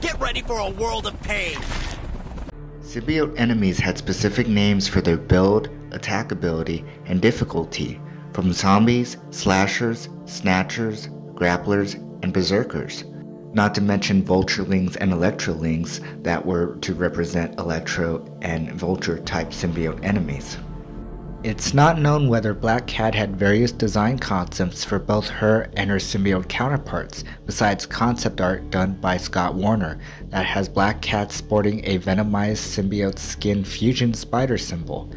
Get ready for a world of pain! Symbiote enemies had specific names for their build, attack ability, and difficulty, from zombies, slashers, snatchers, grapplers, and berserkers. Not to mention vulturelings and electrolings that were to represent electro and vulture type symbiote enemies. It's not known whether Black Cat had various design concepts for both her and her symbiote counterparts, besides concept art done by Scott Werner that has Black Cat sporting a venomized symbiote skin fusion spider symbol.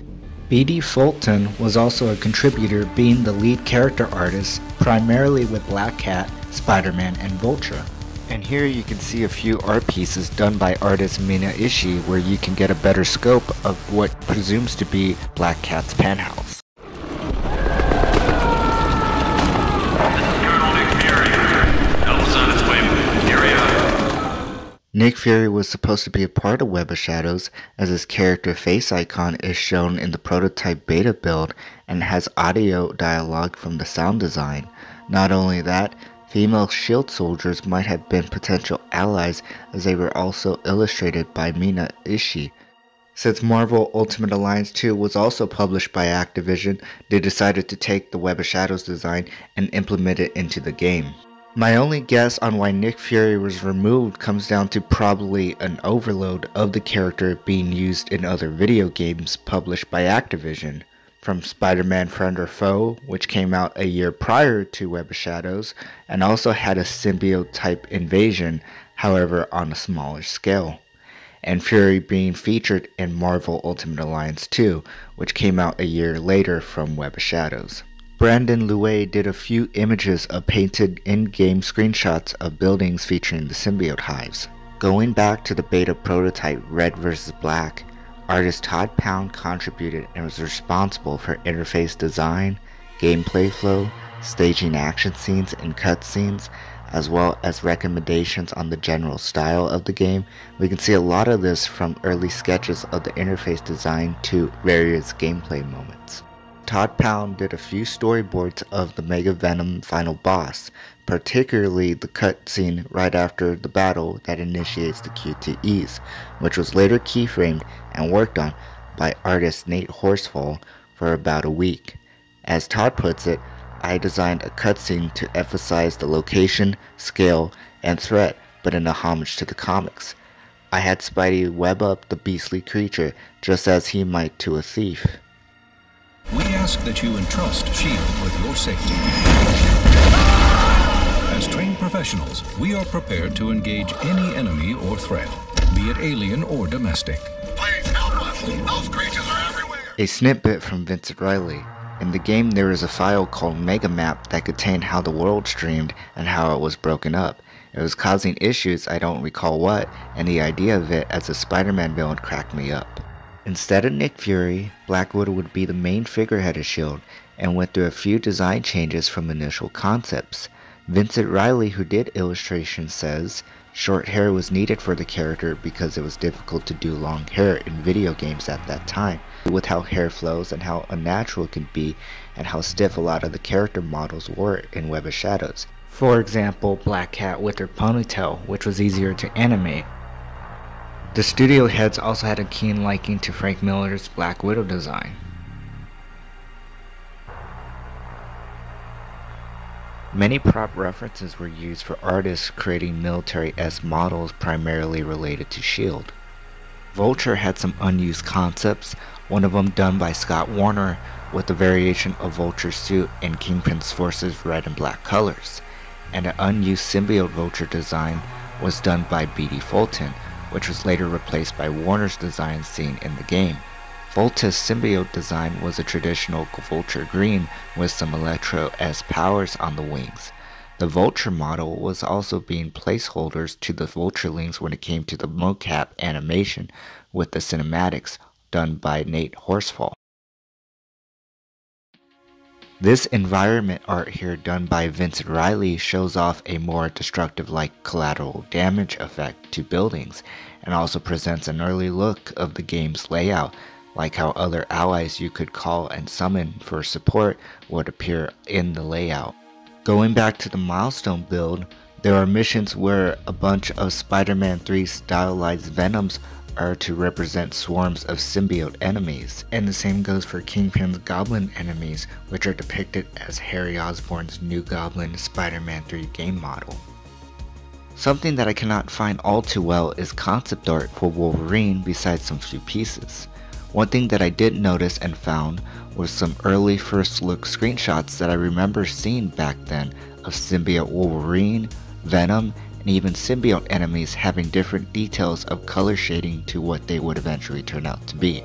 B.D. Fulton was also a contributor, being the lead character artist, primarily with Black Cat, Spider-Man, and Vulture. And here you can see a few art pieces done by artist Mina Ishii where you can get a better scope of what presumes to be Black Cat's penthouse. Nick Fury was supposed to be a part of Web of Shadows, as his character face icon is shown in the prototype beta build and has audio dialogue from the sound design. Not only that, female shield soldiers might have been potential allies, as they were also illustrated by Mina Ishii. Since Marvel Ultimate Alliance 2 was also published by Activision, they decided to take the Web of Shadows design and implement it into the game. My only guess on why Nick Fury was removed comes down to probably an overload of the character being used in other video games published by Activision. From Spider-Man Friend or Foe, which came out a year prior to Web of Shadows, and also had a symbiote-type invasion, however on a smaller scale. And Fury being featured in Marvel Ultimate Alliance 2, which came out a year later from Web of Shadows. Brandon Luyen did a few images of painted in-game screenshots of buildings featuring the symbiote hives. Going back to the beta prototype Red vs. Black, artist Todd Pound contributed and was responsible for interface design, gameplay flow, staging action scenes and cutscenes, as well as recommendations on the general style of the game. We can see a lot of this from early sketches of the interface design to various gameplay moments. Todd Pound did a few storyboards of the Mega Venom final boss, particularly the cutscene right after the battle that initiates the QTEs, which was later keyframed and worked on by artist Nate Horsfall for about a week. As Todd puts it, I designed a cutscene to emphasize the location, scale, and threat, but in a homage to the comics. I had Spidey web up the beastly creature just as he might to a thief. We ask that you entrust S.H.I.E.L.D. with your safety. As trained professionals, we are prepared to engage any enemy or threat, be it alien or domestic. Please help us! Those creatures are everywhere! A snippet from Vincent Riley. In the game there is a file called Megamap that contained how the world streamed and how it was broken up. It was causing issues, I don't recall what, and the idea of it as a Spider-Man villain cracked me up. Instead of Nick Fury, Black Widow would be the main figurehead of S.H.I.E.L.D. and went through a few design changes from initial concepts. Vincent Riley, who did illustrations, says short hair was needed for the character because it was difficult to do long hair in video games at that time, with how hair flows and how unnatural it can be and how stiff a lot of the character models were in Web of Shadows. For example, Black Cat with her ponytail, which was easier to animate. The studio heads also had a keen liking to Frank Miller's Black Widow design. Many prop references were used for artists creating military-esque models primarily related to S.H.I.E.L.D. Vulture had some unused concepts, one of them done by Scott Werner with a variation of Vulture's suit in Kingpin's forces red and black colors, and an unused symbiote Vulture design was done by B.D. Fulton, which was later replaced by Werner's design seen in the game. Vulture's symbiote design was a traditional Vulture green with some Electro-esque powers on the wings. The Vulture model was also being placeholders to the Vulturelings when it came to the mocap animation with the cinematics done by Nate Horsfall. This environment art here done by Vincent Riley shows off a more destructive-like collateral damage effect to buildings, and also presents an early look of the game's layout, like how other allies you could call and summon for support would appear in the layout. Going back to the milestone build, There are missions where a bunch of Spider-Man 3 stylized Venoms are to represent swarms of symbiote enemies, and the same goes for Kingpin's Goblin enemies, which are depicted as Harry Osborn's New Goblin Spider-Man 3 game model. Something that I cannot find all too well is concept art for Wolverine besides some few pieces. One thing that I did notice and found was some early first look screenshots that I remember seeing back then of symbiote Wolverine, Venom, and even symbiote enemies having different details of color shading to what they would eventually turn out to be.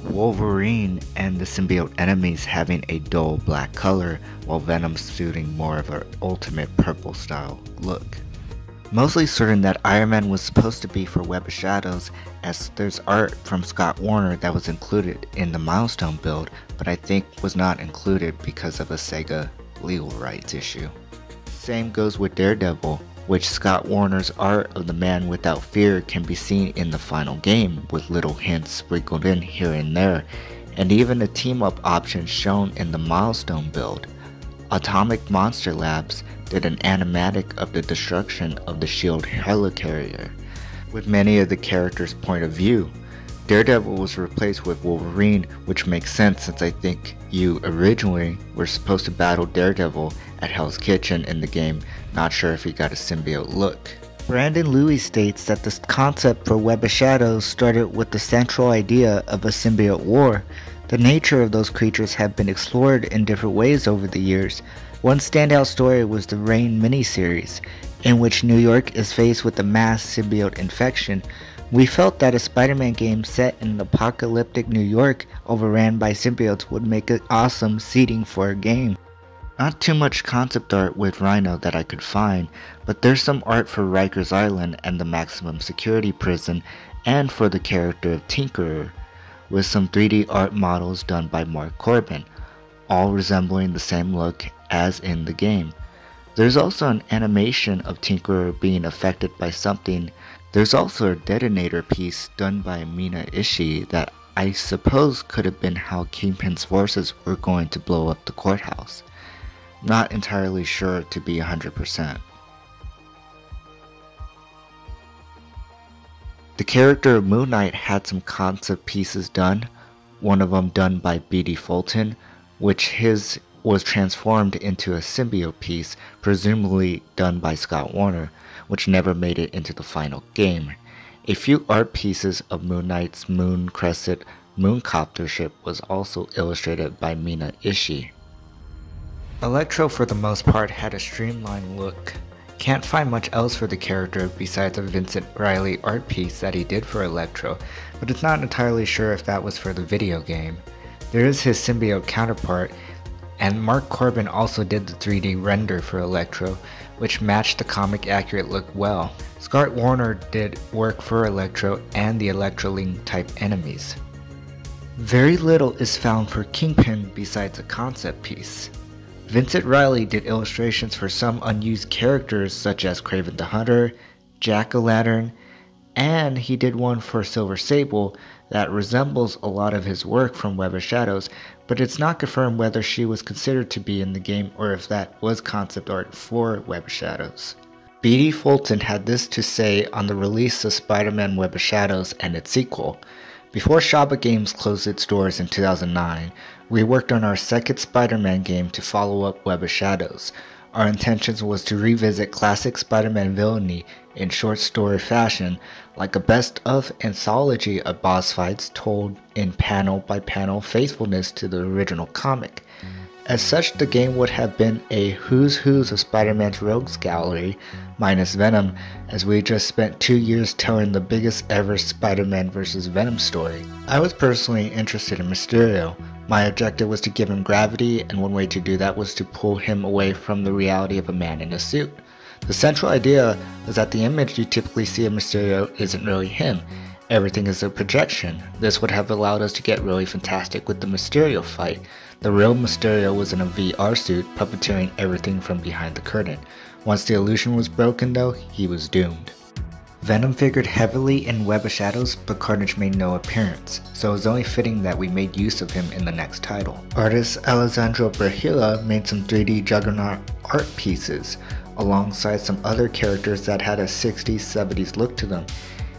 Wolverine and the symbiote enemies having a dull black color, while Venom suiting more of an ultimate purple style look. Mostly certain that Iron Man was supposed to be for Web of Shadows, as there's art from Scott Werner that was included in the Milestone build, but I think was not included because of a Sega legal rights issue. Same goes with Daredevil, which Scott Werner's art of the Man Without Fear can be seen in the final game with little hints sprinkled in here and there, and even a team-up option shown in the Milestone build. Atomic Monster Labs did an animatic of the destruction of the SHIELD helicarrier, with many of the characters' point of view. Daredevil was replaced with Wolverine, which makes sense since I think you originally were supposed to battle Daredevil at Hell's Kitchen in the game, not sure if he got a symbiote look. Brandon Louis states that the concept for Web of Shadows started with the central idea of a symbiote war. The nature of those creatures have been explored in different ways over the years. One standout story was the Reign miniseries, in which New York is faced with a mass symbiote infection. We felt that a Spider-Man game set in an apocalyptic New York overran by symbiotes would make an awesome seeding for a game. Not too much concept art with Rhino that I could find, but there's some art for Rikers Island and the maximum security prison, and for the character of Tinkerer, with some 3D art models done by Mark Korbin, all resembling the same look as in the game. There's also an animation of Tinkerer being affected by something. There's also a detonator piece done by Mina Ishii that I suppose could have been how Kingpin's forces were going to blow up the courthouse. Not entirely sure to be 100%. The character of Moon Knight had some concept pieces done, one of them done by B.D. Fulton, which his was transformed into a symbiote piece, presumably done by Scott Werner, which never made it into the final game. A few art pieces of Moon Knight's Moon Crescent Mooncopter ship was also illustrated by Mina Ishii. Electro for the most part had a streamlined look. Can't find much else for the character besides a Vincent Riley art piece that he did for Electro, but it's not entirely sure if that was for the video game. There is his symbiote counterpart, and Mark Korbin also did the 3D render for Electro, which matched the comic accurate look well. Scott Werner did work for Electro and the Electroling type enemies. Very little is found for Kingpin besides a concept piece. Vincent Riley did illustrations for some unused characters such as Kraven the Hunter, Jack-o'-lantern, and he did one for Silver Sable that resembles a lot of his work from Web of Shadows, but it's not confirmed whether she was considered to be in the game or if that was concept art for Web of Shadows. B.D. Fulton had this to say on the release of Spider-Man Web of Shadows and its sequel. Before Shaba Games closed its doors in 2009, we worked on our second Spider-Man game to follow up Web of Shadows. Our intentions was to revisit classic Spider-Man villainy in short story fashion, like a best-of anthology of boss fights told in panel-by-panel faithfulness to the original comic. As such, the game would have been a who's who's of Spider-Man's rogues gallery, minus Venom, as we just spent 2 years telling the biggest ever Spider-Man vs. Venom story. I was personally interested in Mysterio. My objective was to give him gravity, and one way to do that was to pull him away from the reality of a man in a suit. The central idea was that the image you typically see of Mysterio isn't really him. Everything is a projection. This would have allowed us to get really fantastic with the Mysterio fight. The real Mysterio was in a VR suit, puppeteering everything from behind the curtain. Once the illusion was broken though, he was doomed. Venom figured heavily in Web of Shadows, but Carnage made no appearance, so it was only fitting that we made use of him in the next title. Artist Alessandro Briglia made some 3D Juggernaut art pieces. alongside some other characters that had a 60s, 70s look to them.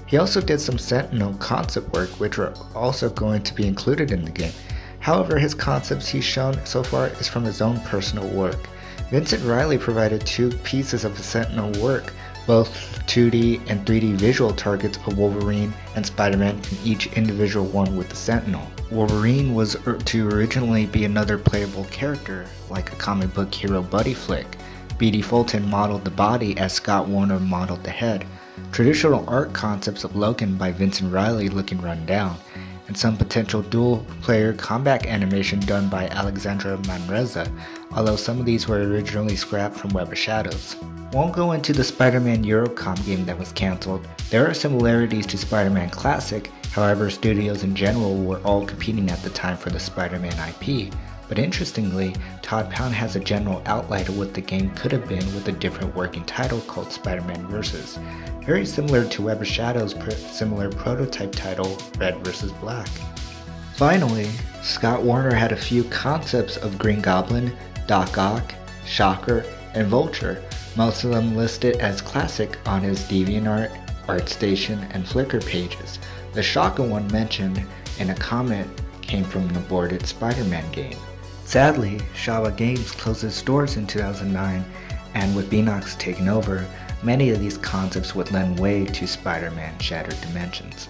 He also did some Sentinel concept work, which are also going to be included in the game. However, his concepts he's shown so far is from his own personal work. Vincent Riley provided 2 pieces of Sentinel work, both 2D and 3D visual targets of Wolverine and Spider-Man, and each individual one with the Sentinel. Wolverine was to originally be another playable character, like a comic book hero buddy flick. B.D. Fulton modeled the body as Scott Werner modeled the head. Traditional art concepts of Logan by Vincent Riley looking run down, and some potential dual-player combat animation done by Alessandro Manresa, although some of these were originally scrapped from Web of Shadows. Won't go into the Spider-Man Eurocom game that was cancelled. There are similarities to Spider-Man Classic, however studios in general were all competing at the time for the Spider-Man IP. But interestingly, Todd Pound has a general outline of what the game could have been with a different working title called Spider-Man vs. Very similar to Web of Shadows' similar prototype title, Red vs. Black. Finally, Scott Werner had a few concepts of Green Goblin, Doc Ock, Shocker, and Vulture, most of them listed as classic on his DeviantArt, ArtStation, and Flickr pages. The Shocker one mentioned in a comment came from an aborted Spider-Man game. Sadly, Shaba Games closed its doors in 2009, and with Beanox taking over, many of these concepts would lend way to Spider-Man Shattered Dimensions.